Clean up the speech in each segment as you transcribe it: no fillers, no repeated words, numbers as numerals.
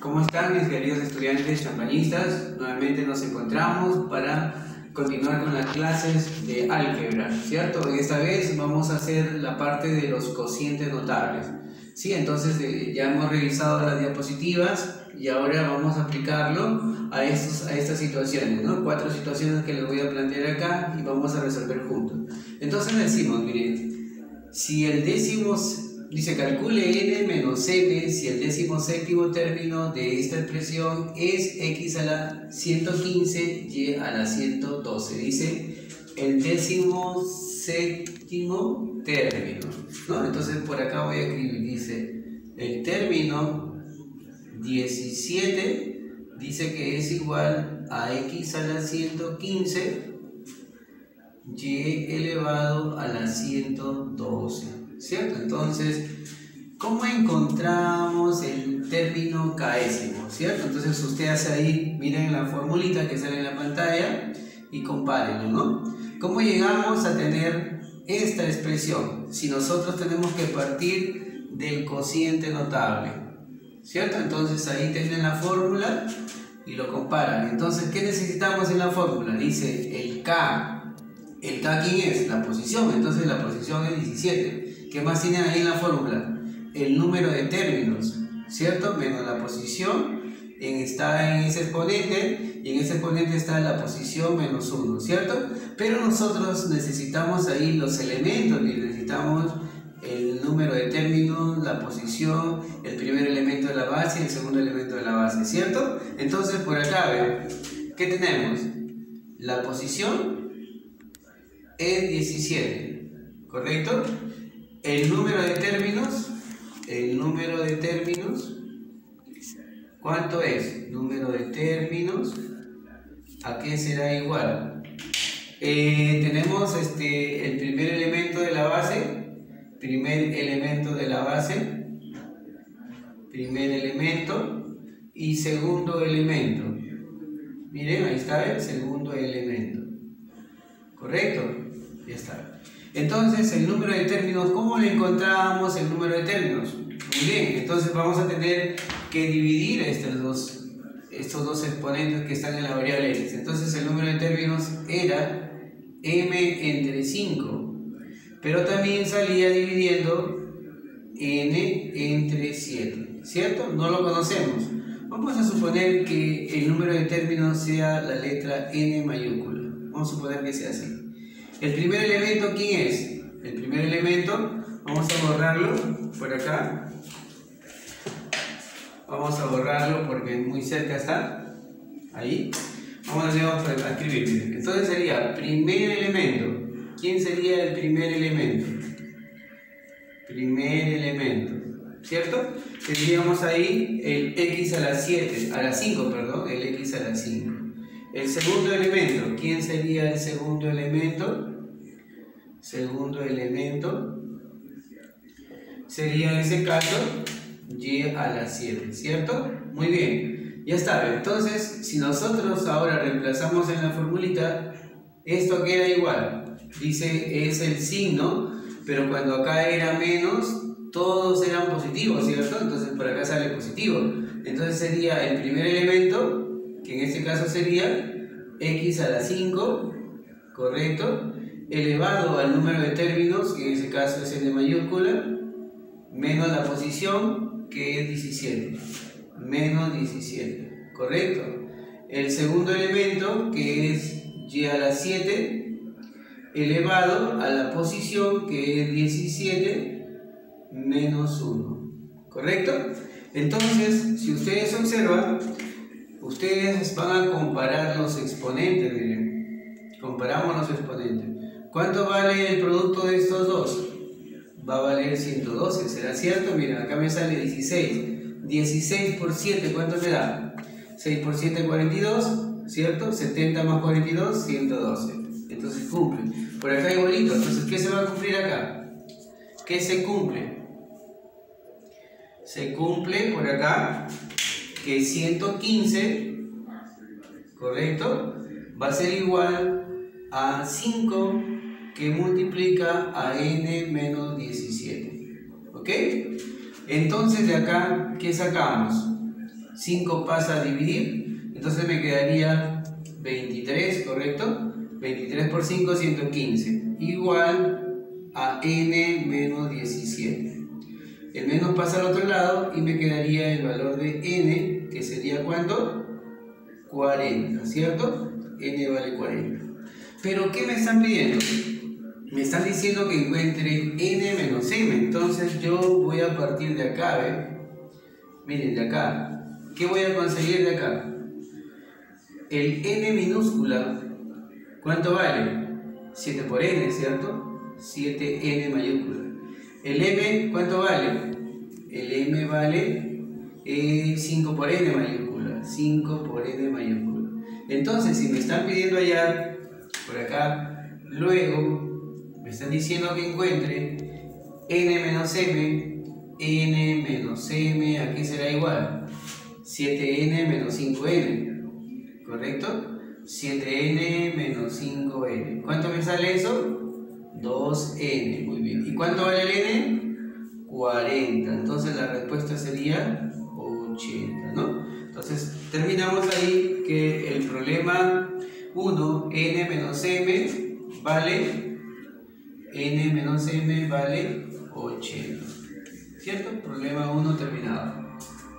¿Cómo están mis queridos estudiantes champañistas? Nuevamente nos encontramos para continuar con las clases de álgebra, ¿cierto? Esta vez vamos a hacer la parte de los cocientes notables, ¿sí? Entonces ya hemos revisado las diapositivas y ahora vamos a aplicarlo a estas situaciones, ¿no? 4 situaciones que les voy a plantear acá y vamos a resolver juntos. Entonces decimos, miren, si el décimo... Dice, calcule n menos m si el 17º término de esta expresión es x a la 115 y a la 112. Dice, el 17º término, ¿no? Entonces por acá voy a escribir, dice, el término 17 dice que es igual a x a la 115 y elevado a la 112. ¿Cierto? Entonces, ¿cómo encontramos el término késimo? ¿Cierto? Entonces usted hace ahí, miren la formulita que sale en la pantalla y compárenlo, ¿no? ¿Cómo llegamos a tener esta expresión? Si nosotros tenemos que partir del cociente notable, ¿cierto? Entonces ahí tienen la fórmula y lo comparan. Entonces, ¿qué necesitamos en la fórmula? Dice el K. ¿El K quién es? La posición. Entonces la posición es 17. ¿Qué más tienen ahí en la fórmula? El número de términos, ¿cierto? Menos la posición, está en ese exponente, y en ese exponente está la posición menos 1, ¿cierto? Pero nosotros necesitamos ahí los elementos, y necesitamos el número de términos, la posición, el primer elemento de la base y el segundo elemento de la base, ¿cierto? Entonces por acá, vean, ¿qué tenemos? La posición es 17, ¿correcto? El número de términos, ¿cuánto es? Número de términos, ¿a qué será igual? Tenemos el primer elemento de la base, y segundo elemento. Miren, ahí está el segundo elemento, ¿correcto? Ya está. Entonces, el número de términos, ¿cómo le encontramos el número de términos? Muy bien, entonces vamos a tener que dividir estos dos exponentes que están en la variable x. Entonces, el número de términos era m entre 5, pero también salía dividiendo n entre 7, ¿cierto? No lo conocemos. Vamos a suponer que el número de términos sea la letra n mayúscula. Vamos a suponer que sea así. El primer elemento, ¿quién es? El primer elemento, vamos a borrarlo por acá. Vamos a borrarlo porque muy cerca está. Ahí. Vamos a escribir. Entonces sería primer elemento. ¿Quién sería el primer elemento? ¿Cierto? Tendríamos ahí el x a la 5, perdón, el x a la 5. El segundo elemento, ¿quién sería el segundo elemento? Sería en ese caso y a la 7, ¿cierto? Muy bien, ya está. Entonces, si nosotros ahora reemplazamos en la formulita, esto queda igual. Dice, es el signo, pero cuando acá era menos, todos eran positivos, ¿cierto? Entonces por acá sale positivo. Entonces sería el primer elemento, que en este caso sería x a la 5, ¿correcto? Elevado al número de términos, que en ese caso es n mayúscula, menos la posición, que es 17, menos 17, ¿correcto? El segundo elemento, que es y a la 7, elevado a la posición, que es 17, menos 1, ¿correcto? Entonces, si ustedes observan, ustedes van a comparar los exponentes, miren. Comparamos los exponentes. ¿Cuánto vale el producto de estos dos? Va a valer 112, ¿será cierto? Miren, acá me sale 16. 16 por 7, ¿cuánto me da? 6 por 7, 42, ¿cierto? 70 más 42, 112. Entonces cumple. Por acá igualito. Entonces, ¿qué se va a cumplir acá? ¿Qué se cumple? Se cumple por acá que 115, ¿correcto? Va a ser igual a 5 que multiplica a n menos 17, ¿ok? Entonces de acá, ¿qué sacamos? 5 pasa a dividir, entonces me quedaría 23, ¿correcto? 23 por 5, 115, igual a n menos 17. El menos pasa al otro lado y me quedaría el valor de n, que sería ¿cuánto? 40, ¿cierto? N vale 40. Pero ¿qué me están pidiendo? Me están diciendo que encuentre n menos m, entonces yo voy a partir de acá, ¿ven? Miren, de acá. ¿Qué voy a conseguir de acá? El n minúscula, ¿cuánto vale? 7 por n, ¿cierto? 7n mayúscula. El m, ¿cuánto vale? El m vale 5 por n mayúscula. 5 por n mayúscula. Entonces, si me están pidiendo hallar por acá, luego me están diciendo que encuentre n menos m, aquí será igual 7n menos 5n, ¿correcto? 7n menos 5n. ¿Cuánto me sale eso? 2n, muy bien. ¿Y cuánto vale el n? 40. Entonces la respuesta sería 80, ¿no? Entonces terminamos ahí que el problema 1, n menos m vale 80. ¿Cierto? Problema 1 terminado.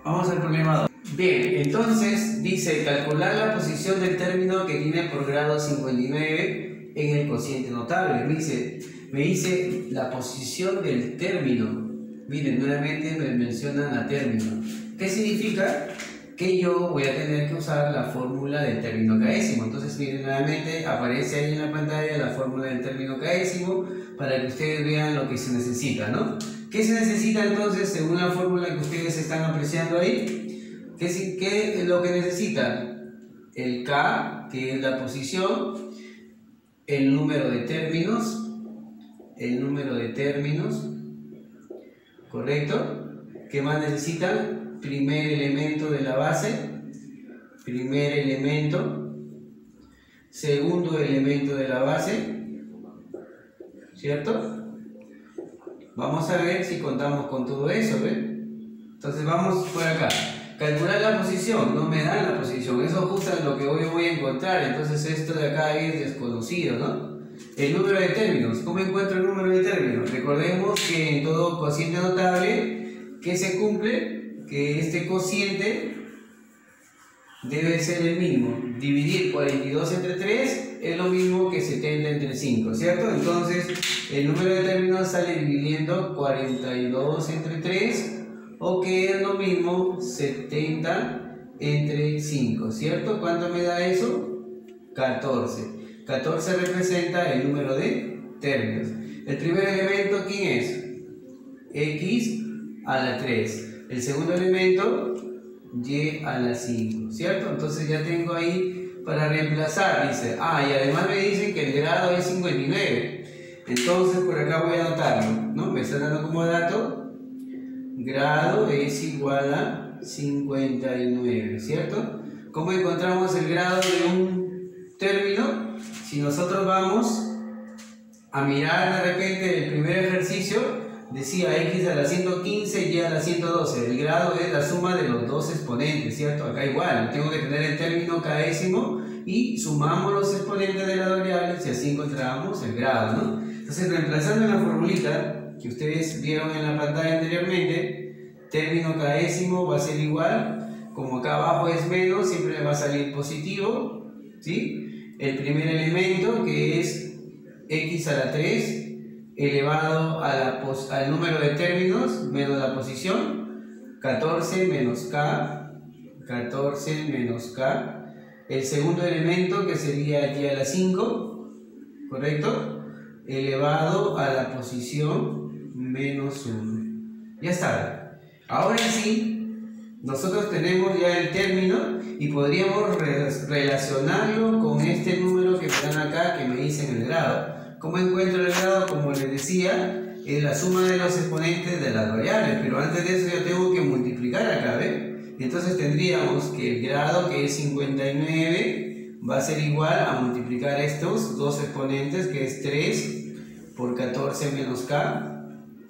Vamos al problema 2. Bien, entonces dice calcular la posición del término que tiene por grado 59 en el cociente notable. Me dice la posición del término. Miren, nuevamente me mencionan a término. ¿Qué significa? Que yo voy a tener que usar la fórmula del término késimo. Entonces, miren, nuevamente aparece ahí en la pantalla la fórmula del término késimo para que ustedes vean lo que se necesita, ¿no? ¿Qué se necesita entonces según la fórmula que ustedes están apreciando ahí? ¿Qué es lo que necesita? El K, que es la posición, el número de términos, ¿correcto? ¿Qué más necesitan? Primer elemento de la base, segundo elemento de la base, ¿cierto? Vamos a ver si contamos con todo eso, ¿ven? Entonces vamos por acá. Calcular la posición, no me dan la posición, eso justo es lo que hoy voy a encontrar, entonces esto de acá es desconocido, ¿no? El número de términos, ¿cómo encuentro el número de términos? Recordemos que en todo cociente notable, ¿qué se cumple? Que este cociente debe ser el mismo. Dividir 42 entre 3 es lo mismo que 70 entre 5, ¿cierto? Entonces, el número de términos sale dividiendo 42 entre 3, o que es lo mismo 70 entre 5, ¿cierto? ¿Cuánto me da eso? 14. 14 representa el número de términos. El primer elemento, ¿quién es? X a la 3. El segundo elemento, Y a la 5, ¿cierto? Entonces ya tengo ahí para reemplazar, dice, y además me dicen que el grado es 59. Entonces por acá voy a anotarlo, ¿no? Me está dando como dato, grado es igual a 59, ¿cierto? ¿Cómo encontramos el grado de un término? Si nosotros vamos a mirar de repente el primer ejercicio, decía x a la 115, y a la 112. El grado es la suma de los dos exponentes, ¿cierto? Acá igual, tengo que tener el término késimo y sumamos los exponentes de las variables y así encontramos el grado, ¿no? Entonces, reemplazando en la formulita que ustedes vieron en la pantalla anteriormente, término késimo va a ser igual, como acá abajo es menos, siempre me va a salir positivo, ¿sí? El primer elemento, que es x a la 3, elevado al número de términos menos la posición, 14 menos k, el segundo elemento que sería y a la 5, ¿correcto? Elevado a la posición menos 1. Ya está. Ahora sí, nosotros tenemos ya el término y podríamos relacionarlo con este número que me dan acá, que me dicen el grado. ¿Cómo encuentro el grado? Como les decía, es la suma de los exponentes de las variables, pero antes de eso yo tengo que multiplicar acá, ¿ven? Entonces tendríamos que el grado, que es 59, va a ser igual a multiplicar estos dos exponentes, que es 3 por 14 menos k,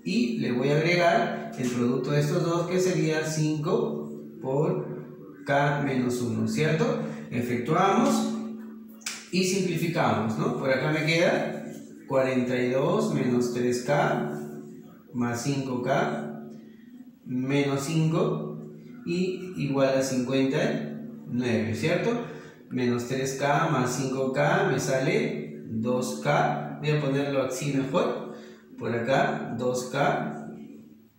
y le voy a agregar el producto de estos dos, que sería 5 por k menos 1, ¿cierto? Efectuamos y simplificamos, ¿no? Por acá me queda 42 menos 3k más 5k menos 5 y igual a 59, ¿cierto? Menos 3k más 5k me sale 2k. Voy a ponerlo así mejor. Por acá 2k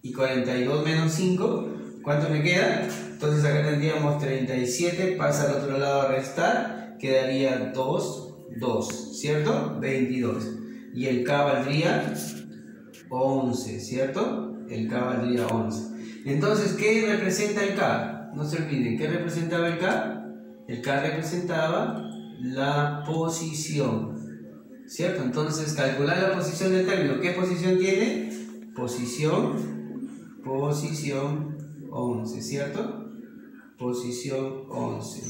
y 42 menos 5. ¿Cuánto me queda? Entonces acá tendríamos 37, pasa al otro lado a restar, quedaría 2, ¿cierto? 22. Y el k valdría 11, ¿cierto? El k valdría 11. Entonces, ¿qué representa el k? No se olviden, ¿qué representaba el k? El k representaba la posición, ¿cierto? Entonces, calcular la posición del término. ¿Qué posición tiene? Posición 11, ¿cierto? Posición 11.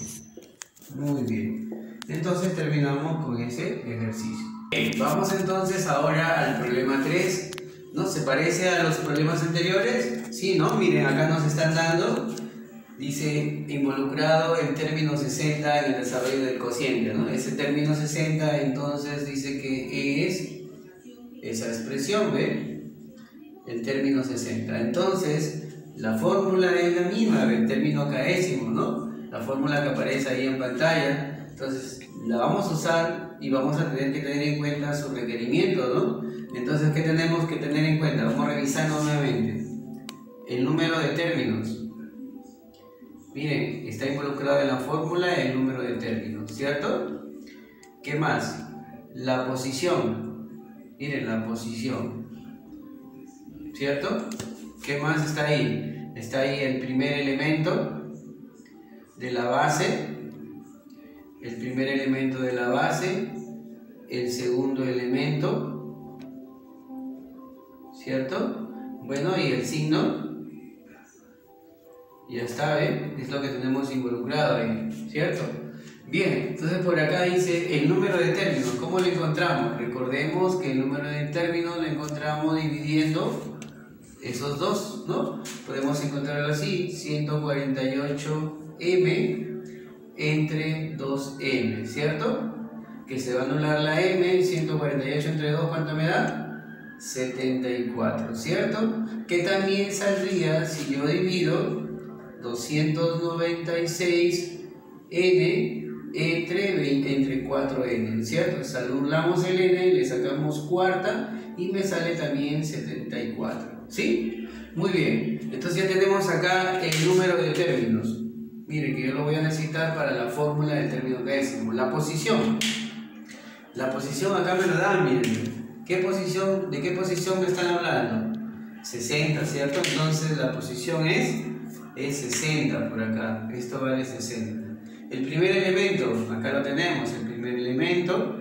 Muy bien. Entonces terminamos con ese ejercicio. Bien, vamos entonces ahora al problema 3. ¿No? ¿Se parece a los problemas anteriores? Sí, ¿no? Miren, acá nos están dando, dice, involucrado el término 60 en el desarrollo del cociente, ¿no? Ese término 60 entonces dice que es esa expresión, ¿ve? El término 60. Entonces, la fórmula es la misma del término késimo, ¿no? La fórmula que aparece ahí en pantalla. Entonces, la vamos a usar y vamos a tener que tener en cuenta su requerimiento, ¿no? Entonces, ¿qué tenemos que tener en cuenta? Vamos a revisar nuevamente el número de términos. Miren, está involucrado en la fórmula el número de términos, ¿cierto? ¿Qué más? La posición. Miren, la posición, ¿cierto? ¿Qué más está ahí? Está ahí el primer elemento de la base, el primer elemento de la base, el segundo elemento, ¿cierto? Bueno, y el signo. Ya está, ¿ven? Es lo que tenemos involucrado ahí, ¿cierto? Bien, entonces por acá dice el número de términos. ¿Cómo lo encontramos? Recordemos que el número de términos lo encontramos dividiendo esos dos, ¿no? Podemos encontrarlo así, 148m entre 2m, ¿cierto? Que se va a anular la m, 148 entre 2, ¿cuánto me da? 74, ¿cierto? Que también saldría si yo divido 296n entre 4n, ¿cierto? Anulamos el n, le sacamos cuarta y me sale también 74, ¿sí? Muy bien, entonces ya tenemos acá el número de términos. Miren que yo lo voy a necesitar para la fórmula del término késimo. La posición. La posición acá me la dan, miren. ¿De qué posición me están hablando? 60, ¿cierto? Entonces la posición es 60 por acá. Esto vale 60. El primer elemento, acá lo tenemos, el primer elemento,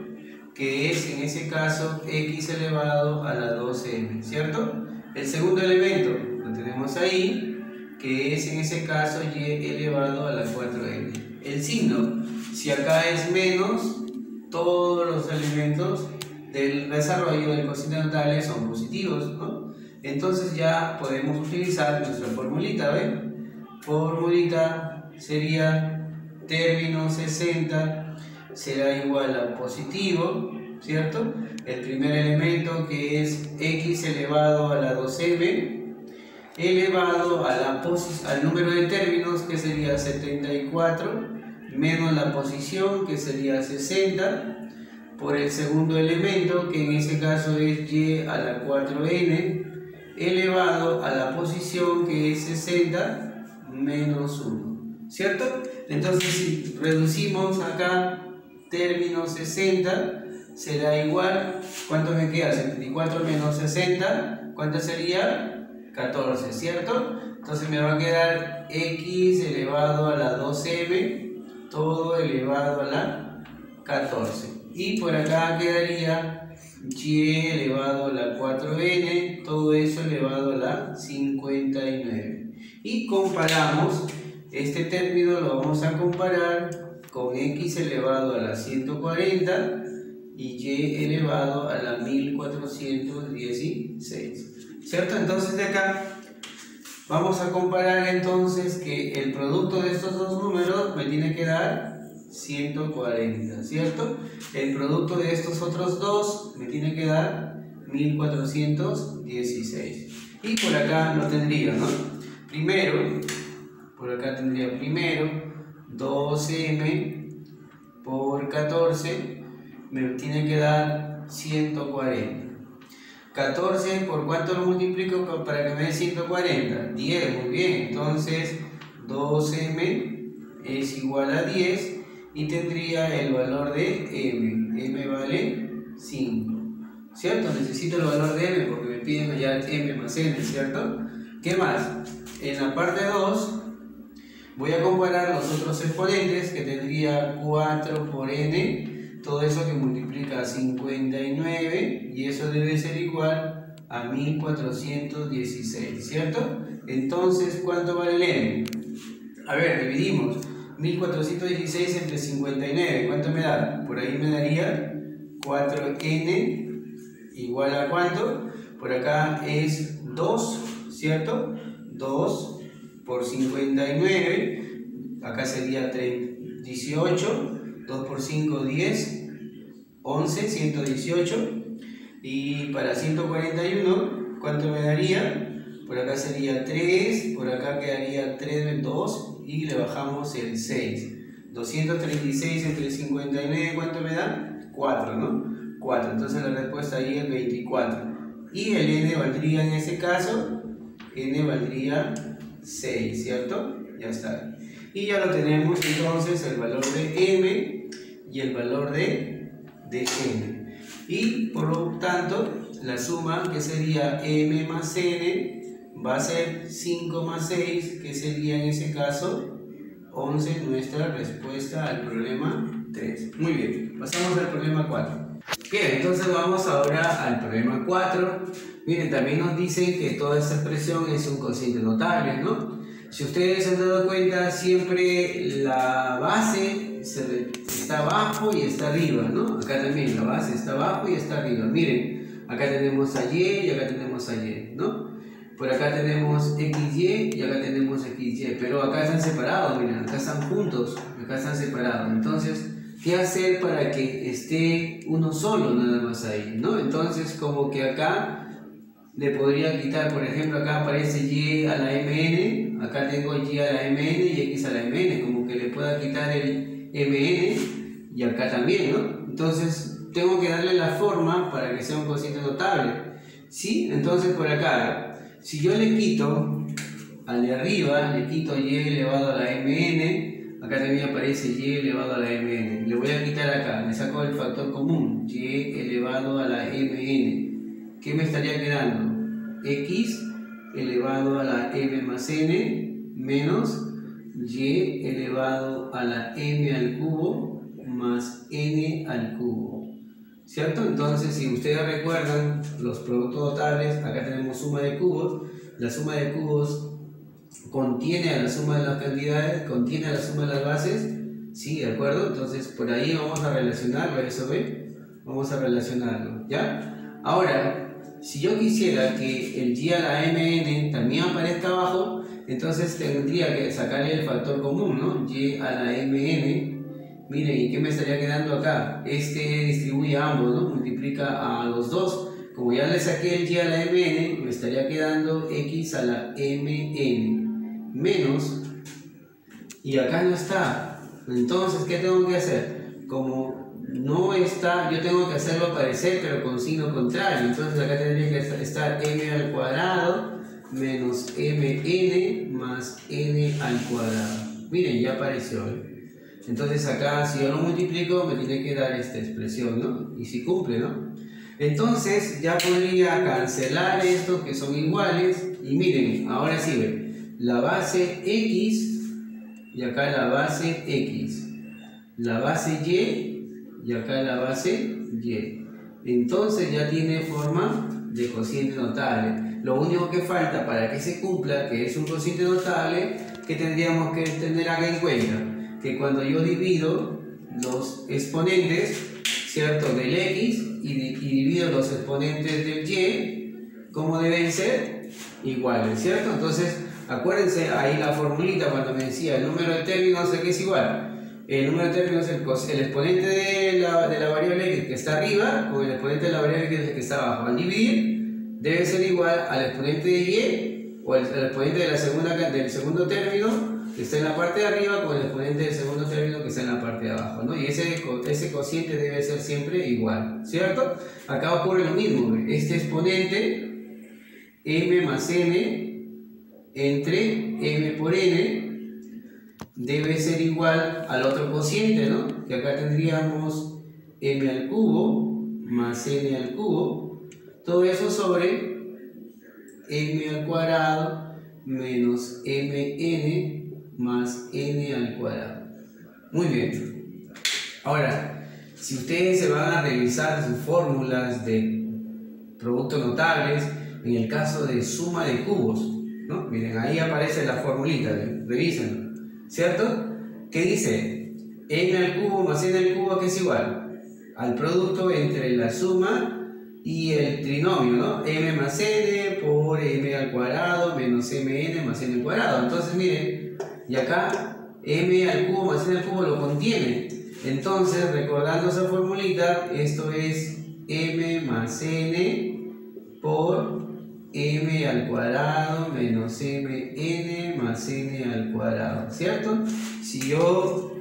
que es en ese caso x elevado a la 2m, ¿cierto? El segundo elemento, lo tenemos ahí, que es en ese caso y elevado a la 4m. El signo, si acá es menos, todos los elementos del desarrollo del cociente notable son positivos, ¿no? Entonces ya podemos utilizar nuestra formulita, ¿ven? Formulita sería término 60 será igual a positivo, ¿cierto? El primer elemento que es x elevado a la 2m elevado a al número de términos que sería 74 menos la posición que sería 60 por el segundo elemento que en ese caso es y a la 4n elevado a la posición que es 60 menos 1, ¿cierto? Entonces si reducimos acá término 60 será igual, ¿cuánto me queda? 74 menos 60, ¿cuánto sería? 14, ¿cierto? Entonces me va a quedar x elevado a la 2m todo elevado a la 14 y por acá quedaría y elevado a la 4n todo eso elevado a la 59 y comparamos este término, lo vamos a comparar con x elevado a la 140 y elevado a la 1416, ¿cierto? Entonces de acá Vamos a comparar entonces que el producto de estos dos números me tiene que dar 140, ¿cierto? El producto de estos otros dos me tiene que dar 1416. Y por acá lo tendría, ¿no? Primero, por acá tendría primero 2m por 14 me tiene que dar 140. 14 por cuánto lo multiplico para que me dé 140, 10, muy bien. Entonces 2m es igual a 10 y tendría el valor de m vale 5, ¿cierto? Necesito el valor de m porque me piden allá m más n, ¿cierto? ¿Qué más? En la parte 2 voy a comparar los otros exponentes, que tendría 4 por n, todo eso que multiplica 59, y eso debe ser igual a 1416, ¿cierto? Entonces, ¿cuánto vale el n? A ver, dividimos 1416 entre 59, ¿cuánto me da? Por ahí me daría 4n igual a ¿cuánto? Por acá es 2, ¿cierto? 2 por 59, acá sería 18, 2 por 5, 10, 11, 118, y para 141, ¿cuánto me daría? Por acá sería 3, por acá quedaría 3, 2, y le bajamos el 6. 236 entre 59, ¿cuánto me da? 4, ¿no? 4, entonces la respuesta ahí es 24. Y el n valdría en ese caso, n valdría 6, ¿cierto? Ya está. Y ya lo tenemos entonces el valor de m y el valor de n. Y por lo tanto, la suma, que sería m más n, va a ser 5 más 6, que sería en ese caso 11, nuestra respuesta al problema 3. Muy bien, pasamos al problema 4. Bien, entonces vamos ahora al problema 4. Miren, también nos dicen que toda esta expresión es un cociente notable, ¿no? Si ustedes se han dado cuenta, siempre la base está abajo y está arriba, ¿no? Acá también la base está abajo y está arriba. Miren, acá tenemos a y y acá tenemos a y, ¿no? Por acá tenemos xy y acá tenemos xy, pero acá están separados, miren, acá están juntos, acá están separados. Entonces, ¿qué hacer para que esté uno solo nada más ahí, ¿no? Entonces, como que acá le podría quitar, por ejemplo, acá aparece y a la mn, acá tengo y a la mn y x a la mn, como que le pueda quitar el mn y acá también, ¿no? Entonces, tengo que darle la forma para que sea un cociente notable, ¿sí? Entonces, por acá, si yo le quito al de arriba, le quito y elevado a la mn, acá también aparece y elevado a la mn. Le voy a quitar acá, le saco el factor común, y elevado a la mn. ¿Qué me estaría quedando? X elevado a la m más n menos y elevado a la m al cubo más n al cubo, ¿cierto? Entonces, si ustedes recuerdan los productos notables, acá tenemos suma de cubos. La suma de cubos contiene a la suma de las cantidades, contiene a la suma de las bases, ¿sí? ¿De acuerdo? Entonces, por ahí vamos a relacionarlo, ¿eso ve? Vamos a relacionarlo, ¿ya? Ahora, si yo quisiera que el y a la mn también aparezca abajo, entonces tendría que sacarle el factor común, ¿no? Y a la mn, miren, ¿y qué me estaría quedando acá? Este distribuye a ambos, ¿no? Multiplica a los dos. Como ya le saqué el y a la mn, me estaría quedando x a la mn menos, y acá no está. Entonces, ¿qué tengo que hacer? Como no está, yo tengo que hacerlo aparecer, pero con signo contrario. Entonces acá tendría que estar m al cuadrado menos mn más n al cuadrado. Miren, ya apareció. Entonces acá, si yo lo multiplico, me tiene que dar esta expresión, ¿no? Y si cumple, ¿no? Entonces ya podría cancelar estos que son iguales. Y miren, ahora sí ven, la base x y acá la base x, la base y y acá la base y. Entonces ya tiene forma de cociente notable. Lo único que falta para que se cumpla que es un cociente notable, que tendríamos que tener acá en cuenta, que cuando yo divido los exponentes, ¿cierto?, del x y divido los exponentes del y, ¿cómo deben ser? Iguales, ¿cierto? Entonces, Acuérdense ahí la formulita cuando me decía el número de términos que es igual. El número de términos es el exponente de la variable que está arriba con el exponente de la variable que está abajo. Al dividir debe ser igual al exponente de y o al exponente de del segundo término que está en la parte de arriba con el exponente del segundo término que está en la parte de abajo, ¿no? Y ese cociente debe ser siempre igual, ¿cierto? Acá ocurre lo mismo, este exponente m más n entre m por n debe ser igual al otro cociente, ¿no? Que acá tendríamos m al cubo más n al cubo, todo eso sobre m al cuadrado menos mn más n al cuadrado. Muy bien. Ahora, si ustedes se van a revisar sus fórmulas de productos notables, en el caso de suma de cubos, ¿no? Miren, ahí aparece la formulita, revísenlo, ¿cierto? ¿Qué dice? N al cubo más n al cubo, que es igual al producto entre la suma y el trinomio, ¿no? M más n por m al cuadrado menos mn más n al cuadrado. Entonces, miren, y acá m al cubo más n al cubo lo contiene. Entonces, recordando esa formulita, esto es m más n por m al cuadrado menos mn más n al cuadrado, ¿cierto? Si yo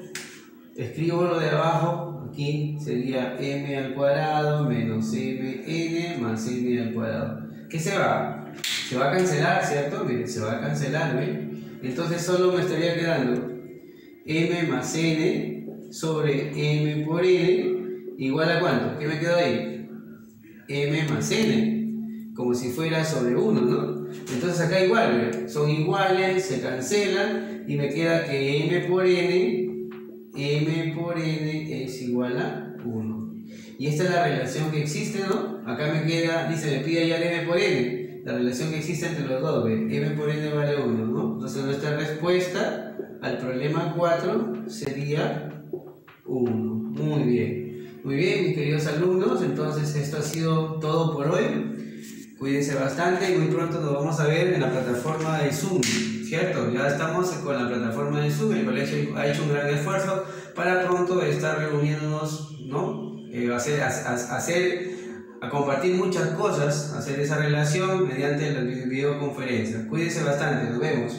escribo lo de abajo, aquí sería m al cuadrado menos mn más n al cuadrado. ¿Qué se va? Se va a cancelar, ¿cierto? Miren, se va a cancelar, ¿ven? Entonces solo me estaría quedando m más n sobre m por n igual a ¿cuánto? ¿Qué me quedó ahí? m más n, como si fuera sobre 1, ¿no? Entonces acá igual, ¿ve? Son iguales, se cancelan y me queda que m por n es igual a 1. Y esta es la relación que existe, ¿no? Acá me queda, dice, me pide hallar m por n. La relación que existe entre los dos, ¿ve? M por n vale 1, ¿no? Entonces nuestra respuesta al problema 4 sería 1. Muy bien. Muy bien, mis queridos alumnos. Entonces esto ha sido todo por hoy. Cuídense bastante y muy pronto nos vamos a ver en la plataforma de Zoom, ¿cierto? Ya estamos con la plataforma de Zoom. El colegio ha hecho un gran esfuerzo para pronto estar reuniéndonos, ¿no? A compartir muchas cosas, hacer esa relación mediante las videoconferencias. Cuídense bastante, nos vemos.